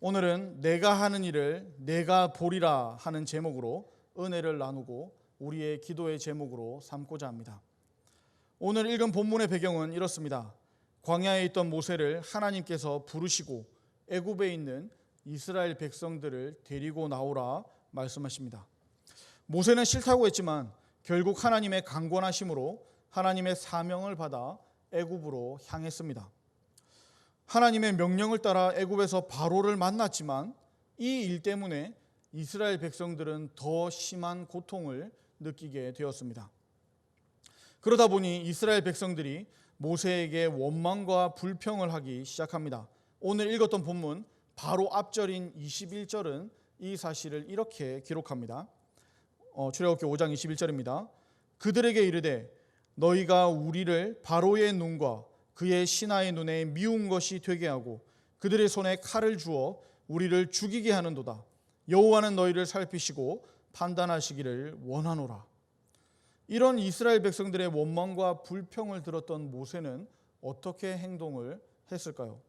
오늘은 내가 하는 일을 내가 보리라 하는 제목으로 은혜를 나누고 우리의 기도의 제목으로 삼고자 합니다. 오늘 읽은 본문의 배경은 이렇습니다. 광야에 있던 모세를 하나님께서 부르시고 애굽에 있는 이스라엘 백성들을 데리고 나오라 말씀하십니다. 모세는 싫다고 했지만 결국 하나님의 강권하심으로 하나님의 사명을 받아 애굽으로 향했습니다. 하나님의 명령을 따라 애굽에서 바로를 만났지만 이 일 때문에 이스라엘 백성들은 더 심한 고통을 느끼게 되었습니다. 그러다 보니 이스라엘 백성들이 모세에게 원망과 불평을 하기 시작합니다. 오늘 읽었던 본문 바로 앞절인 21절은 이 사실을 이렇게 기록합니다. 출애굽기 5장 21절입니다. 그들에게 이르되 너희가 우리를 바로의 눈과 그의 신하의 눈에 미운 것이 되게 하고 그들의 손에 칼을 주어 우리를 죽이게 하는도다. 여호와는 너희를 살피시고 판단하시기를 원하노라. 이런 이스라엘 백성들의 원망과 불평을 들었던 모세는 어떻게 행동을 했을까요?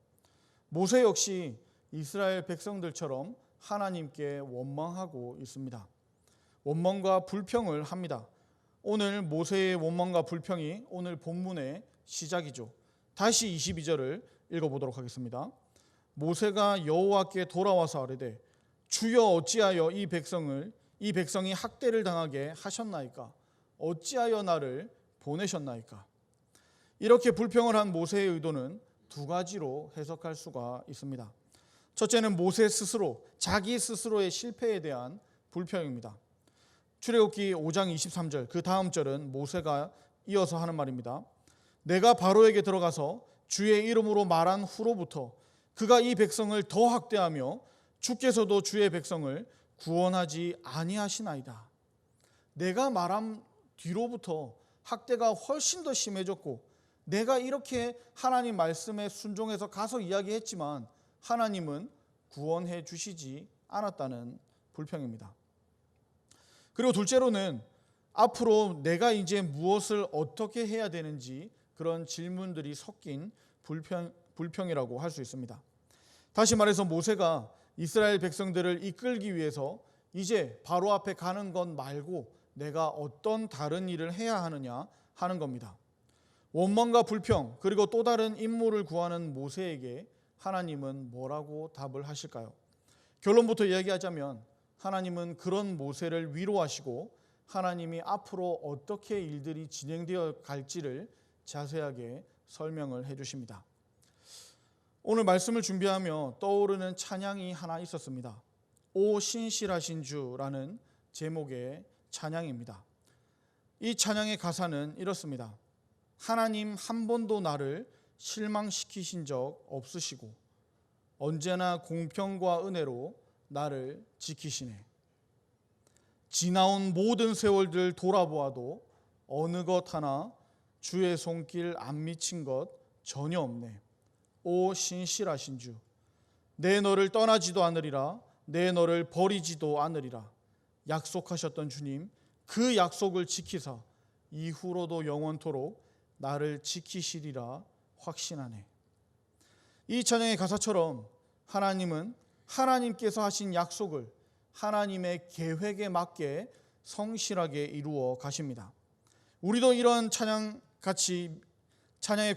모세 역시 이스라엘 백성들처럼 하나님께 원망하고 있습니다. 원망과 불평을 합니다. 오늘 모세의 원망과 불평이 오늘 본문의 시작이죠. 다시 22절을 읽어보도록 하겠습니다. 모세가 여호와께 돌아와서 아뢰되 주여 어찌하여 이 백성이 학대를 당하게 하셨나이까? 어찌하여 나를 보내셨나이까? 이렇게 불평을 한 모세의 의도는 두 가지로 해석할 수가 있습니다. 첫째는 모세 스스로, 자기 스스로의 실패에 대한 불평입니다. 출애굽기 5장 23절 그 다음 절은 모세가 이어서 하는 말입니다. 내가 바로에게 들어가서 주의 이름으로 말한 후로부터 그가 이 백성을 더 학대하며 주께서도 주의 백성을 구원하지 아니하시나이다. 내가 말한 뒤로부터 학대가 훨씬 더 심해졌고 내가 이렇게 하나님 말씀에 순종해서 가서 이야기했지만 하나님은 구원해 주시지 않았다는 불평입니다. 그리고 둘째로는 앞으로 내가 이제 무엇을 어떻게 해야 되는지 그런 질문들이 섞인 불평이라고 할 수 있습니다. 다시 말해서 모세가 이스라엘 백성들을 이끌기 위해서 이제 바로 앞에 가는 것 말고 내가 어떤 다른 일을 해야 하느냐 하는 겁니다. 원망과 불평 그리고 또 다른 임무를 구하는 모세에게 하나님은 뭐라고 답을 하실까요? 결론부터 이야기하자면 하나님은 그런 모세를 위로하시고 하나님이 앞으로 어떻게 일들이 진행되어 갈지를 자세하게 설명을 해주십니다. 오늘 말씀을 준비하며 떠오르는 찬양이 하나 있었습니다. 오 신실하신 주라는 제목의 찬양입니다. 이 찬양의 가사는 이렇습니다. 하나님 한 번도 나를 실망시키신 적 없으시고 언제나 공평과 은혜로 나를 지키시네. 지나온 모든 세월들 돌아보아도 어느 것 하나 주의 손길 안 미친 것 전혀 없네. 오 신실하신 주, 내 너를 떠나지도 않으리라, 내 너를 버리지도 않으리라. 약속하셨던 주님, 그 약속을 지키사 이후로도 영원토록 나를 지키시리라 확신하네. 이 찬양의 가사처럼 하나님은 하나님께서 하신 약속을 하나님의 계획에 맞게 성실하게 이루어 가십니다. 우리도 이런 찬양의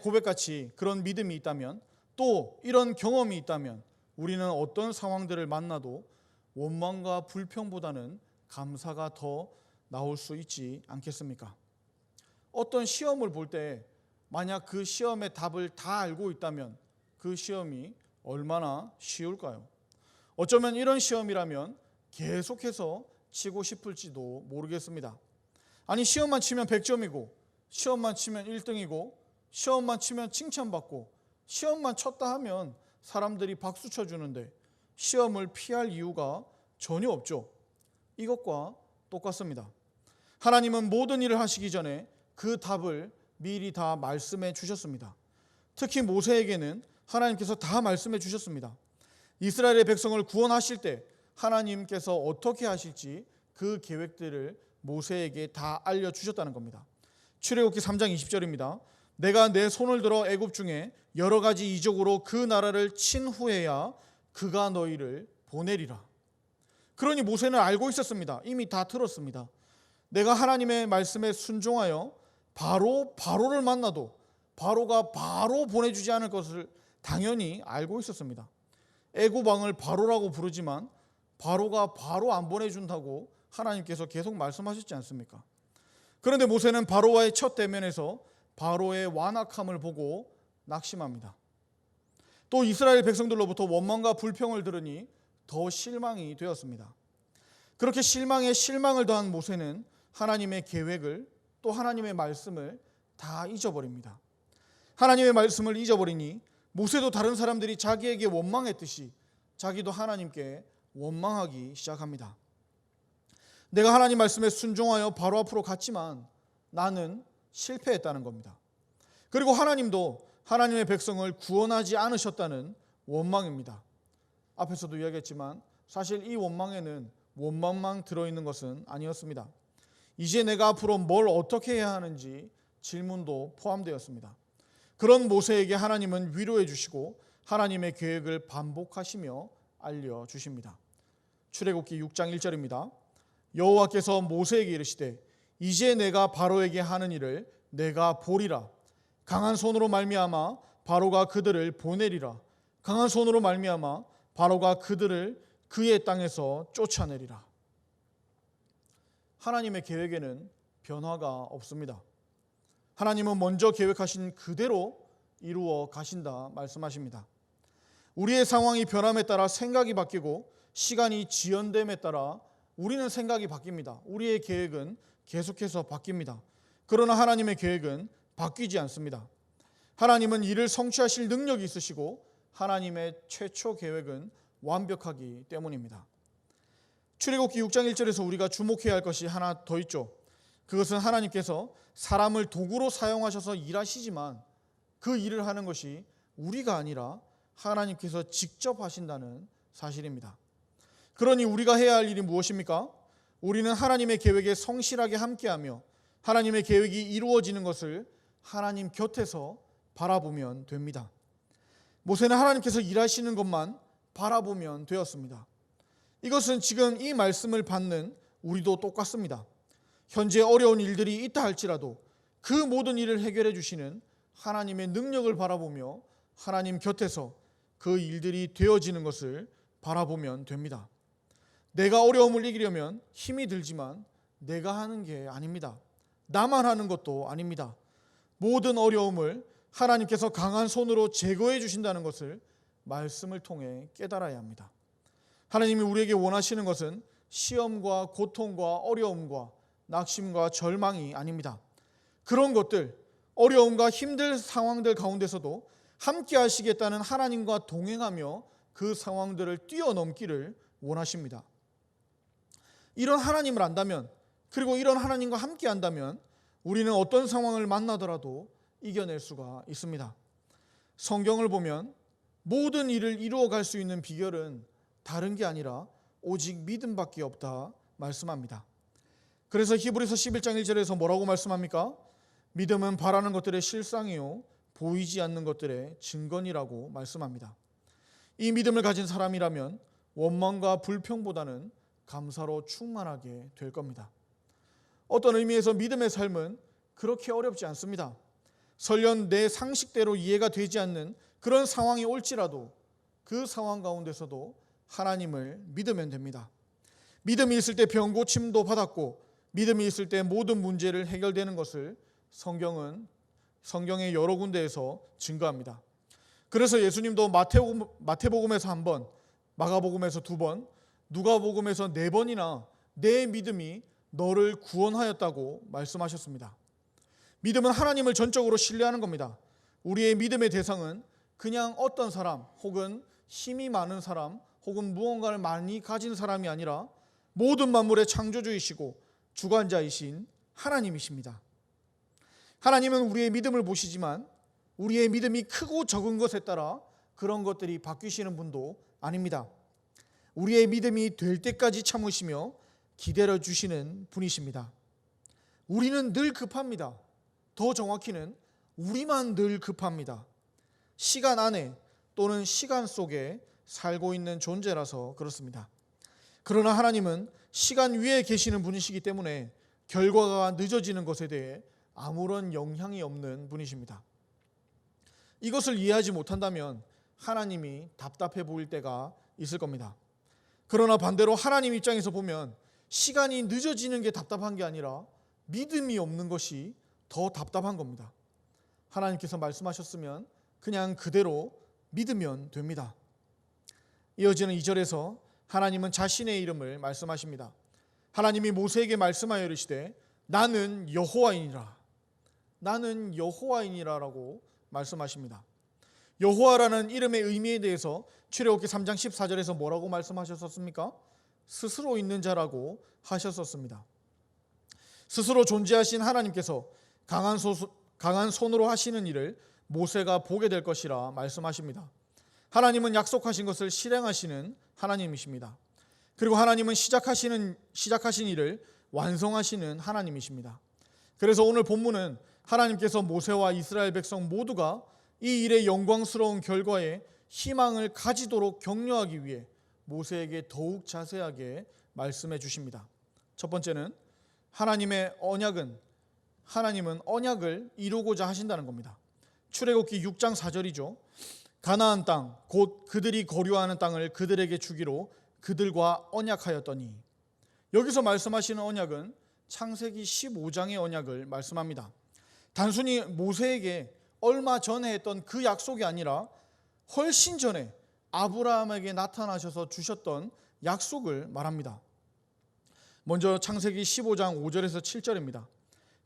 고백같이 그런 믿음이 있다면 또 이런 경험이 있다면 우리는 어떤 상황들을 만나도 원망과 불평보다는 감사가 더 나올 수 있지 않겠습니까? 어떤 시험을 볼 때 만약 그 시험의 답을 다 알고 있다면 그 시험이 얼마나 쉬울까요? 어쩌면 이런 시험이라면 계속해서 치고 싶을지도 모르겠습니다. 아니 시험만 치면 100점이고 시험만 치면 1등이고 시험만 치면 칭찬받고 시험만 쳤다 하면 사람들이 박수 쳐주는데 시험을 피할 이유가 전혀 없죠. 이것과 똑같습니다. 하나님은 모든 일을 하시기 전에 그 답을 미리 다 말씀해 주셨습니다. 특히 모세에게는 하나님께서 다 말씀해 주셨습니다. 이스라엘의 백성을 구원하실 때 하나님께서 어떻게 하실지 그 계획들을 모세에게 다 알려주셨다는 겁니다. 출애굽기 3장 20절입니다. 내가 내 손을 들어 애굽 중에 여러 가지 이적으로 그 나라를 친 후에야 그가 너희를 보내리라. 그러니 모세는 알고 있었습니다. 이미 다 들었습니다. 내가 하나님의 말씀에 순종하여 바로를 만나도 바로가 바로 보내주지 않을 것을 당연히 알고 있었습니다. 애굽왕을 바로라고 부르지만 바로가 바로 안 보내준다고 하나님께서 계속 말씀하셨지 않습니까? 그런데 모세는 바로와의 첫 대면에서 바로의 완악함을 보고 낙심합니다. 또 이스라엘 백성들로부터 원망과 불평을 들으니 더 실망이 되었습니다. 그렇게 실망에 실망을 더한 모세는 하나님의 계획을 또 하나님의 말씀을 다 잊어버립니다. 하나님의 말씀을 잊어버리니 모세도 다른 사람들이 자기에게 원망했듯이 자기도 하나님께 원망하기 시작합니다. 내가 하나님 말씀에 순종하여 바로 앞으로 갔지만 나는 실패했다는 겁니다. 그리고 하나님도 하나님의 백성을 구원하지 않으셨다는 원망입니다. 앞에서도 이야기했지만 사실 이 원망에는 원망만 들어있는 것은 아니었습니다. 이제 내가 앞으로 뭘 어떻게 해야 하는지 질문도 포함되었습니다. 그런 모세에게 하나님은 위로해 주시고 하나님의 계획을 반복하시며 알려주십니다. 출애굽기 6장 1절입니다. 여호와께서 모세에게 이르시되 이제 내가 바로에게 하는 일을 내가 보리라. 강한 손으로 말미암아 바로가 그들을 보내리라. 강한 손으로 말미암아 바로가 그들을 그의 땅에서 쫓아내리라. 하나님의 계획에는 변화가 없습니다. 하나님은 먼저 계획하신 그대로 이루어 가신다 말씀하십니다. 우리의 상황이 변함에 따라 생각이 바뀌고 시간이 지연됨에 따라 우리는 생각이 바뀝니다. 우리의 계획은 계속해서 바뀝니다. 그러나 하나님의 계획은 바뀌지 않습니다. 하나님은 이를 성취하실 능력이 있으시고 하나님의 최초 계획은 완벽하기 때문입니다. 출애굽기 6장 1절에서 우리가 주목해야 할 것이 하나 더 있죠. 그것은 하나님께서 사람을 도구로 사용하셔서 일하시지만 그 일을 하는 것이 우리가 아니라 하나님께서 직접 하신다는 사실입니다. 그러니 우리가 해야 할 일이 무엇입니까? 우리는 하나님의 계획에 성실하게 함께하며 하나님의 계획이 이루어지는 것을 하나님 곁에서 바라보면 됩니다. 모세는 하나님께서 일하시는 것만 바라보면 되었습니다. 이것은 지금 이 말씀을 받는 우리도 똑같습니다. 현재 어려운 일들이 있다 할지라도 그 모든 일을 해결해 주시는 하나님의 능력을 바라보며 하나님 곁에서 그 일들이 되어지는 것을 바라보면 됩니다. 내가 어려움을 이기려면 힘이 들지만 내가 하는 게 아닙니다. 나만 하는 것도 아닙니다. 모든 어려움을 하나님께서 강한 손으로 제거해 주신다는 것을 말씀을 통해 깨달아야 합니다. 하나님이 우리에게 원하시는 것은 시험과 고통과 어려움과 낙심과 절망이 아닙니다. 그런 것들, 어려움과 힘든 상황들 가운데서도 함께 하시겠다는 하나님과 동행하며 그 상황들을 뛰어넘기를 원하십니다. 이런 하나님을 안다면, 그리고 이런 하나님과 함께 한다면 우리는 어떤 상황을 만나더라도 이겨낼 수가 있습니다. 성경을 보면 모든 일을 이루어갈 수 있는 비결은 다른 게 아니라 오직 믿음밖에 없다 말씀합니다. 그래서 히브리서 11장 1절에서 뭐라고 말씀합니까? 믿음은 바라는 것들의 실상이요 보이지 않는 것들의 증거니라고 말씀합니다. 이 믿음을 가진 사람이라면 원망과 불평보다는 감사로 충만하게 될 겁니다. 어떤 의미에서 믿음의 삶은 그렇게 어렵지 않습니다. 설령 내 상식대로 이해가 되지 않는 그런 상황이 올지라도 그 상황 가운데서도 하나님을 믿으면 됩니다. 믿음이 있을 때 병 고침도 받았고 믿음이 있을 때 모든 문제를 해결되는 것을 성경의 여러 군데에서 증거합니다. 그래서 예수님도 마태복음에서 한 번, 마가복음에서 두 번, 누가복음에서 네 번이나 내 믿음이 너를 구원하였다고 말씀하셨습니다. 믿음은 하나님을 전적으로 신뢰하는 겁니다. 우리의 믿음의 대상은 그냥 어떤 사람 혹은 힘이 많은 사람 혹은 무언가를 많이 가진 사람이 아니라 모든 만물의 창조주이시고 주관자이신 하나님이십니다. 하나님은 우리의 믿음을 보시지만 우리의 믿음이 크고 적은 것에 따라 그런 것들이 바뀌시는 분도 아닙니다. 우리의 믿음이 될 때까지 참으시며 기다려 주시는 분이십니다. 우리는 늘 급합니다. 더 정확히는 우리만 늘 급합니다. 시간 안에 또는 시간 속에 살고 있는 존재라서 그렇습니다. 그러나 하나님은 시간 위에 계시는 분이시기 때문에 결과가 늦어지는 것에 대해 아무런 영향이 없는 분이십니다. 이것을 이해하지 못한다면 하나님이 답답해 보일 때가 있을 겁니다. 그러나 반대로 하나님 입장에서 보면 시간이 늦어지는 게 답답한 게 아니라 믿음이 없는 것이 더 답답한 겁니다. 하나님께서 말씀하셨으면 그냥 그대로 믿으면 됩니다. 이어지는 2절에서 하나님은 자신의 이름을 말씀하십니다. 하나님이 모세에게 말씀하여 이르시되 나는 여호와이니라. 나는 여호와이니라라고 말씀하십니다. 여호와라는 이름의 의미에 대해서 출애굽기 3장 14절에서 뭐라고 말씀하셨었습니까? 스스로 있는 자라고 하셨었습니다. 스스로 존재하신 하나님께서 강한 손으로 하시는 일을 모세가 보게 될 것이라 말씀하십니다. 하나님은 약속하신 것을 실행하시는 하나님이십니다. 그리고 하나님은 시작하신 일을 완성하시는 하나님이십니다. 그래서 오늘 본문은 하나님께서 모세와 이스라엘 백성 모두가 이 일의 영광스러운 결과에 희망을 가지도록 격려하기 위해 모세에게 더욱 자세하게 말씀해 주십니다. 첫 번째는 하나님은 언약을 이루고자 하신다는 겁니다. 출애굽기 6장 4절이죠. 가나안 땅 곧 그들이 거류하는 땅을 그들에게 주기로 그들과 언약하였더니, 여기서 말씀하시는 언약은 창세기 15장의 언약을 말씀합니다. 단순히 모세에게 얼마 전에 했던 그 약속이 아니라 훨씬 전에 아브라함에게 나타나셔서 주셨던 약속을 말합니다. 먼저 창세기 15장 5절에서 7절입니다.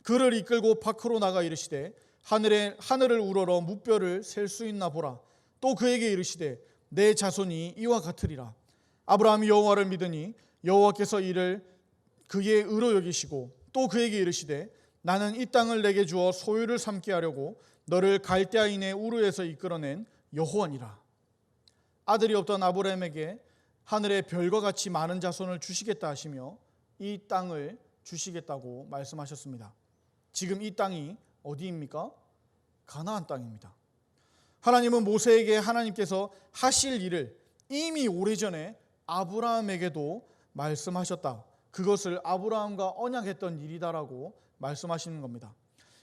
그를 이끌고 밖으로 나가 이르시되 하늘을 우러러 무뼈를 셀 수 있나 보라. 또 그에게 이르시되 내 자손이 이와 같으리라. 아브라함이 여호와를 믿으니 여호와께서 이를 그의 의로 여기시고, 또 그에게 이르시되 나는 이 땅을 내게 주어 소유를 삼게 하려고 너를 갈대아인의 우르에서 이끌어낸 여호와니라. 아들이 없던 아브라함에게 하늘의 별과 같이 많은 자손을 주시겠다 하시며 이 땅을 주시겠다고 말씀하셨습니다. 지금 이 땅이 어디입니까? 가나안 땅입니다. 하나님은 모세에게 하나님께서 하실 일을 이미 오래전에 아브라함에게도 말씀하셨다. 그것을 아브라함과 언약했던 일이다라고 말씀하시는 겁니다.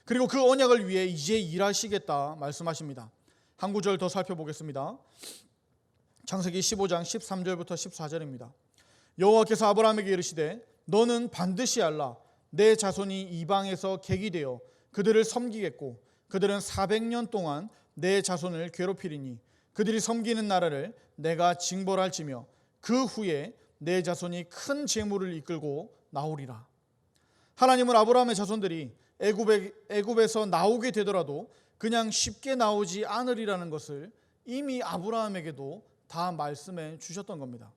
그리고 그 언약을 위해 이제 일하시겠다 말씀하십니다. 한 구절 더 살펴보겠습니다. 창세기 15장 13절부터 14절입니다. 여호와께서 아브라함에게 이르시되 너는 반드시 알라. 내 자손이 이방에서 객이 되어 그들을 섬기겠고 그들은 400년 동안 내 자손을 괴롭히리니 그들이 섬기는 나라를 내가 징벌할지며 그 후에 내 자손이 큰 재물을 이끌고 나오리라. 하나님은 아브라함의 자손들이 애굽에서 나오게 되더라도 그냥 쉽게 나오지 않으리라는 것을 이미 아브라함에게도 다 말씀해 주셨던 겁니다.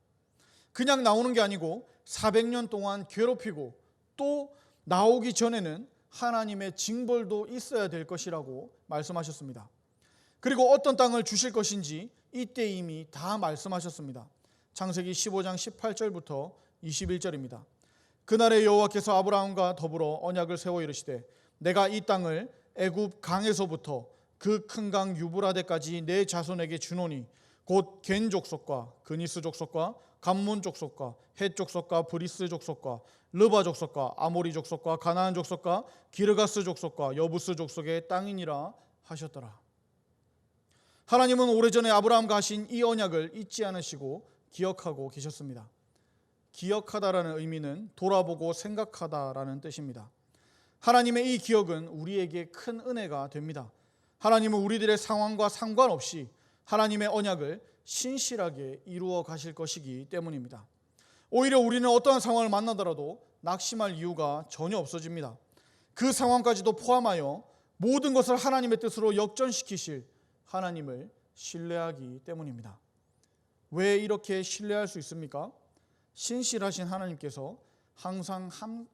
그냥 나오는 게 아니고 400년 동안 괴롭히고 또 나오기 전에는 하나님의 징벌도 있어야 될 것이라고 말씀하셨습니다. 그리고 어떤 땅을 주실 것인지 이때 이미 다 말씀하셨습니다. 창세기 15장 18절부터 21절입니다. 그날에 여호와께서 아브라함과 더불어 언약을 세워 이르시되 내가 이 땅을 애굽 강에서부터 그 큰 강 유브라데까지 내 자손에게 주노니 곧 겐 족속과 그니스 족속과 감몬 족속과 헷 족속과 브리스 족속과 르바 족속과 아모리 족속과 가나안 족속과 기르가스 족속과 여부스 족속의 땅이니라 하셨더라. 하나님은 오래전에 아브라함과 하신 이 언약을 잊지 않으시고 기억하고 계셨습니다. 기억하다라는 의미는 돌아보고 생각하다라는 뜻입니다. 하나님의 이 기억은 우리에게 큰 은혜가 됩니다. 하나님은 우리들의 상황과 상관없이 하나님의 언약을 신실하게 이루어 가실 것이기 때문입니다. 오히려 우리는 어떠한 상황을 만나더라도 낙심할 이유가 전혀 없어집니다. 그 상황까지도 포함하여 모든 것을 하나님의 뜻으로 역전시키실 하나님을 신뢰하기 때문입니다. 왜 이렇게 신뢰할 수 있습니까? 신실하신 하나님께서 항상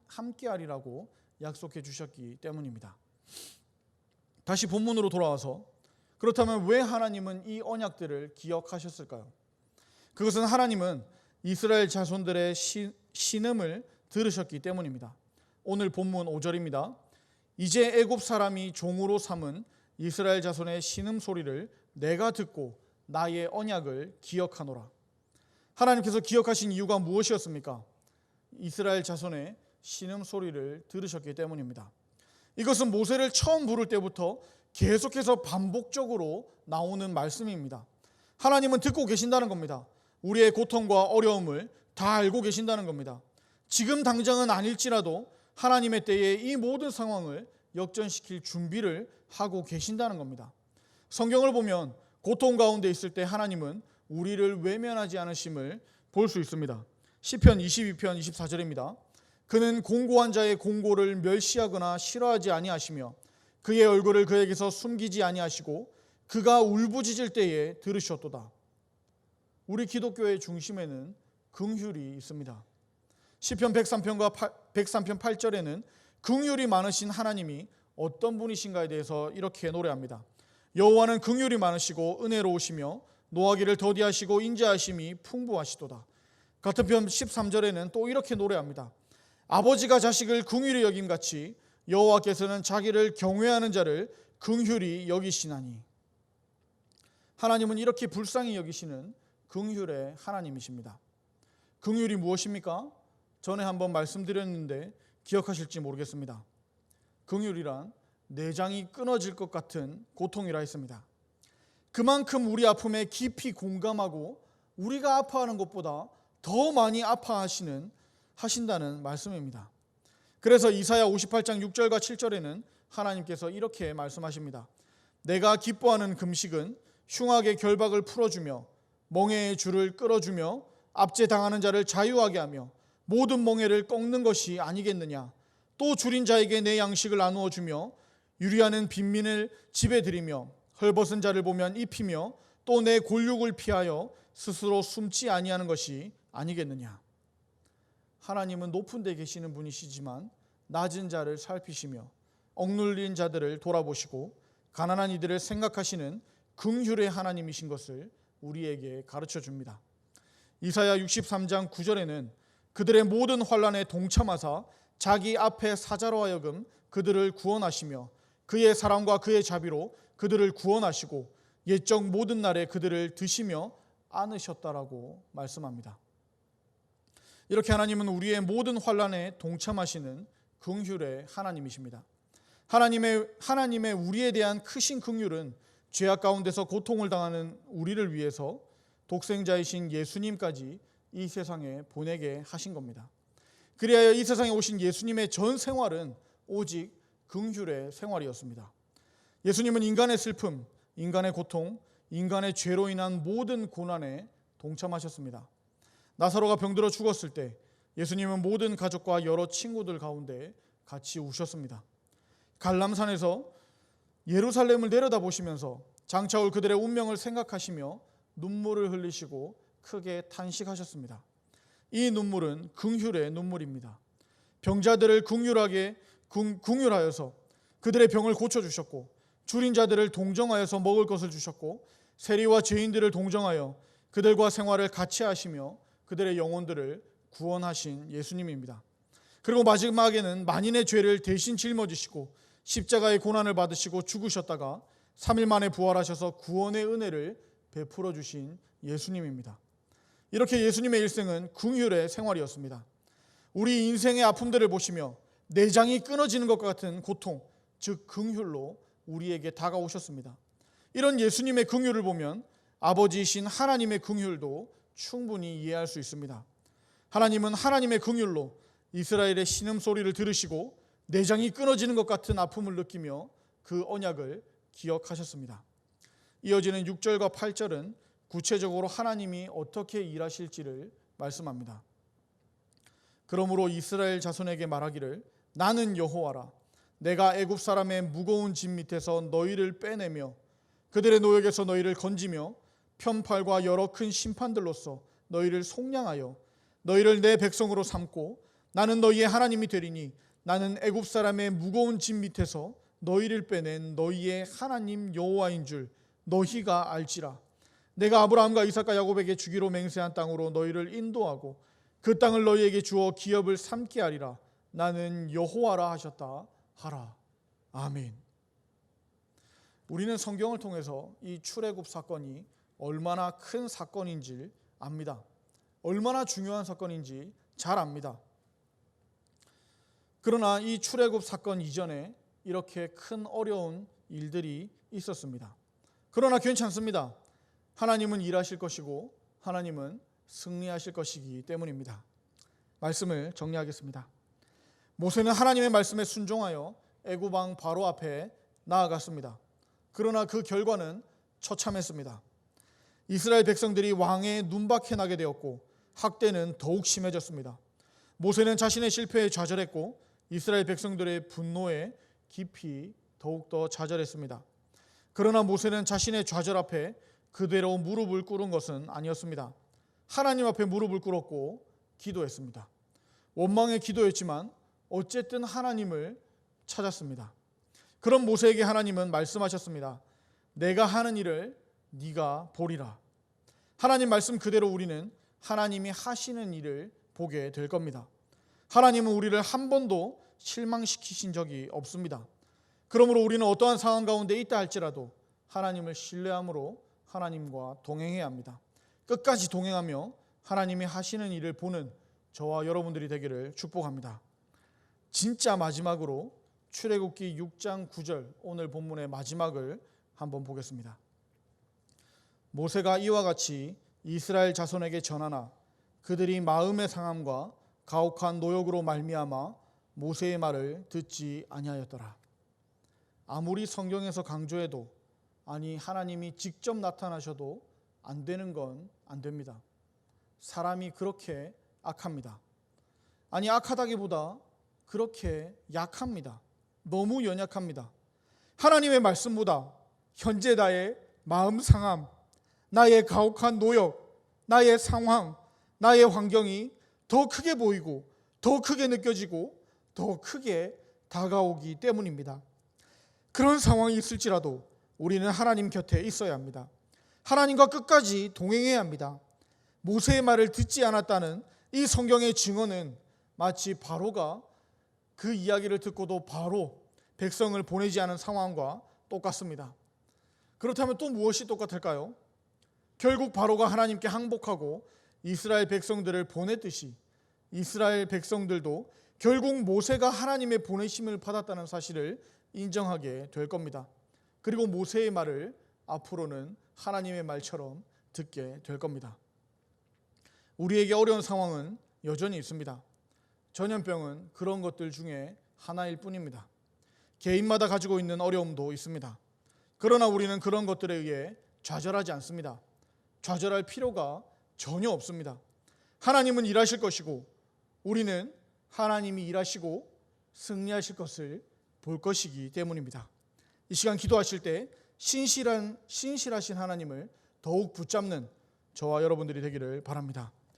함께하리라고 약속해 주셨기 때문입니다. 다시 본문으로 돌아와서 그렇다면 왜 하나님은 이 언약들을 기억하셨을까요? 그것은 하나님은 이스라엘 자손들의 신음을 들으셨기 때문입니다. 오늘 본문 5절입니다. 이제 애굽 사람이 종으로 삼은 이스라엘 자손의 신음 소리를 내가 듣고 나의 언약을 기억하노라. 하나님께서 기억하신 이유가 무엇이었습니까? 이스라엘 자손의 신음소리를 들으셨기 때문입니다. 이것은 모세를 처음 부를 때부터 계속해서 반복적으로 나오는 말씀입니다. 하나님은 듣고 계신다는 겁니다. 우리의 고통과 어려움을 다 알고 계신다는 겁니다. 지금 당장은 아닐지라도 하나님의 때에 이 모든 상황을 역전시킬 준비를 하고 계신다는 겁니다. 성경을 보면 고통 가운데 있을 때 하나님은 우리를 외면하지 않으심을 볼 수 있습니다. 시편 22편 24절입니다. 그는 공고한 자의 공고를 멸시하거나 싫어하지 아니하시며 그의 얼굴을 그에게서 숨기지 아니하시고 그가 울부짖을 때에 들으셨도다. 우리 기독교의 중심에는 긍휼이 있습니다. 시편 103편 8절에는 긍휼이 많으신 하나님이 어떤 분이신가에 대해서 이렇게 노래합니다. 여호와는 긍휼이 많으시고 은혜로우시며 노하기를 더디하시고 인자하심이 풍부하시도다. 같은 편 13절에는 또 이렇게 노래합니다. 아버지가 자식을 긍휼히 여김같이 여호와께서는 자기를 경외하는 자를 긍휼히 여기시나니. 하나님은 이렇게 불쌍히 여기시는 긍휼의 하나님이십니다. 긍휼이 무엇입니까? 전에 한번 말씀드렸는데 기억하실지 모르겠습니다. 긍휼이란 내장이 끊어질 것 같은 고통이라 했습니다. 그만큼 우리 아픔에 깊이 공감하고 우리가 아파하는 것보다 더 많이 하신다는 말씀입니다. 그래서 이사야 58장 6절과 7절에는 하나님께서 이렇게 말씀하십니다. 내가 기뻐하는 금식은 흉악의 결박을 풀어주며 멍에의 줄을 끌어주며 압제당하는 자를 자유하게 하며 모든 멍에를 꺾는 것이 아니겠느냐. 또 줄인 자에게 내 양식을 나누어 주며 유리하는 빈민을 집에 들이며 헐벗은 자를 보면 입히며 또 내 골육을 피하여 스스로 숨지 아니하는 것이 아니겠느냐. 하나님은 높은 데 계시는 분이시지만 낮은 자를 살피시며 억눌린 자들을 돌아보시고 가난한 이들을 생각하시는 긍휼의 하나님이신 것을 우리에게 가르쳐 줍니다. 이사야 63장 9절에는 그들의 모든 환난에 동참하사 자기 앞에 사자로 하여금 그들을 구원하시며 그의 사랑과 그의 자비로 그들을 구원하시고 옛적 모든 날에 그들을 드시며 안으셨다라고 말씀합니다. 이렇게 하나님은 우리의 모든 환난에 동참하시는 긍휼의 하나님이십니다. 하나님의 우리에 대한 크신 긍휼은 죄악 가운데서 고통을 당하는 우리를 위해서 독생자이신 예수님까지 이 세상에 보내게 하신 겁니다. 그리하여 이 세상에 오신 예수님의 전 생활은 오직 긍휼의 생활이었습니다. 예수님은 인간의 슬픔, 인간의 고통, 인간의 죄로 인한 모든 고난에 동참하셨습니다. 나사로가 병들어 죽었을 때 예수님은 모든 가족과 여러 친구들 가운데 같이 우셨습니다. 갈람산에서 예루살렘을 내려다보시면서 장차올 그들의 운명을 생각하시며 눈물을 흘리시고 크게 탄식하셨습니다. 이 눈물은 긍휼의 눈물입니다. 병자들을 긍휼하여서 그들의 병을 고쳐주셨고 줄인 자들을 동정하여서 먹을 것을 주셨고 세리와 죄인들을 동정하여 그들과 생활을 같이 하시며 그들의 영혼들을 구원하신 예수님입니다. 그리고 마지막에는 만인의 죄를 대신 짊어지시고 십자가의 고난을 받으시고 죽으셨다가 3일 만에 부활하셔서 구원의 은혜를 베풀어 주신 예수님입니다. 이렇게 예수님의 일생은 긍휼의 생활이었습니다. 우리 인생의 아픔들을 보시며 내장이 끊어지는 것과 같은 고통, 즉 긍휼로 우리에게 다가오셨습니다. 이런 예수님의 긍휼을 보면 아버지이신 하나님의 긍휼도 충분히 이해할 수 있습니다. 하나님은 하나님의 긍휼로 이스라엘의 신음소리를 들으시고 내장이 끊어지는 것 같은 아픔을 느끼며 그 언약을 기억하셨습니다. 이어지는 6절과 8절은 구체적으로 하나님이 어떻게 일하실지를 말씀합니다. 그러므로 이스라엘 자손에게 말하기를 나는 여호와라. 내가 애굽 사람의 무거운 짐 밑에서 너희를 빼내며 그들의 노역에서 너희를 건지며 편팔과 여러 큰 심판들로서 너희를 속량하여 너희를 내 백성으로 삼고 나는 너희의 하나님이 되리니 나는 애굽 사람의 무거운 짐 밑에서 너희를 빼낸 너희의 하나님 여호와인 줄 너희가 알지라. 내가 아브라함과 이삭과 야곱에게 주기로 맹세한 땅으로 너희를 인도하고 그 땅을 너희에게 주어 기업을 삼게 하리라. 나는 여호와라 하셨다 하라. 아멘. 우리는 성경을 통해서 이 출애굽 사건이 얼마나 큰 사건인지 압니다. 얼마나 중요한 사건인지 잘 압니다. 그러나 이 출애굽 사건 이전에 이렇게 큰 어려운 일들이 있었습니다. 그러나 괜찮습니다. 하나님은 일하실 것이고 하나님은 승리하실 것이기 때문입니다. 말씀을 정리하겠습니다. 모세는 하나님의 말씀에 순종하여 애굽 왕 바로 앞에 나아갔습니다. 그러나 그 결과는 처참했습니다. 이스라엘 백성들이 왕의 눈밖에 나게 되었고 학대는 더욱 심해졌습니다. 모세는 자신의 실패에 좌절했고 이스라엘 백성들의 분노에 깊이 더욱더 좌절했습니다. 그러나 모세는 자신의 좌절 앞에 그대로 무릎을 꿇은 것은 아니었습니다. 하나님 앞에 무릎을 꿇었고 기도했습니다. 원망의 기도였지만 어쨌든 하나님을 찾았습니다. 그런 모세에게 하나님은 말씀하셨습니다. 내가 하는 일을 네가 보리라. 하나님 말씀 그대로 우리는 하나님이 하시는 일을 보게 될 겁니다. 하나님은 우리를 한 번도 실망시키신 적이 없습니다. 그러므로 우리는 어떠한 상황 가운데 있다 할지라도 하나님을 신뢰함으로 하나님과 동행해야 합니다. 끝까지 동행하며 하나님이 하시는 일을 보는 저와 여러분들이 되기를 축복합니다. 진짜 마지막으로 출애굽기 6장 9절 오늘 본문의 마지막을 한번 보겠습니다. 모세가 이와 같이 이스라엘 자손에게 전하나 그들이 마음의 상함과 가혹한 노역으로 말미암아 모세의 말을 듣지 아니하였더라. 아무리 성경에서 강조해도 아니 하나님이 직접 나타나셔도 안 되는 건 안 됩니다. 사람이 그렇게 악합니다. 아니 악하다기보다 그렇게 약합니다. 너무 연약합니다. 하나님의 말씀보다 현재 나의 마음 상함, 나의 가혹한 노역, 나의 상황, 나의 환경이 더 크게 보이고 더 크게 느껴지고 더 크게 다가오기 때문입니다. 그런 상황이 있을지라도 우리는 하나님 곁에 있어야 합니다. 하나님과 끝까지 동행해야 합니다. 모세의 말을 듣지 않았다는 이 성경의 증언은 마치 바로가 그 이야기를 듣고도 바로 백성을 보내지 않은 상황과 똑같습니다. 그렇다면 또 무엇이 똑같을까요? 결국 바로가 하나님께 항복하고 이스라엘 백성들을 보냈듯이 이스라엘 백성들도 결국 모세가 하나님의 보내심을 받았다는 사실을 인정하게 될 겁니다. 그리고 모세의 말을 앞으로는 하나님의 말처럼 듣게 될 겁니다. 우리에게 어려운 상황은 여전히 있습니다. 전염병은 그런 것들 중에 하나일 뿐입니다. 개인마다 가지고 있는 어려움도 있습니다. 그러나 우리는 그런 것들에 의해 좌절하지 않습니다. 좌절할 필요가 전혀 없습니다. 하나님은 일하실 것이고 우리는 하나님이 일하시고 승리하실 것을 볼 것이기 때문입니다. 이 시간 기도하실 때 신실하신 하나님을 더욱 붙잡는 저와 여러분들이 되기를 바랍니다.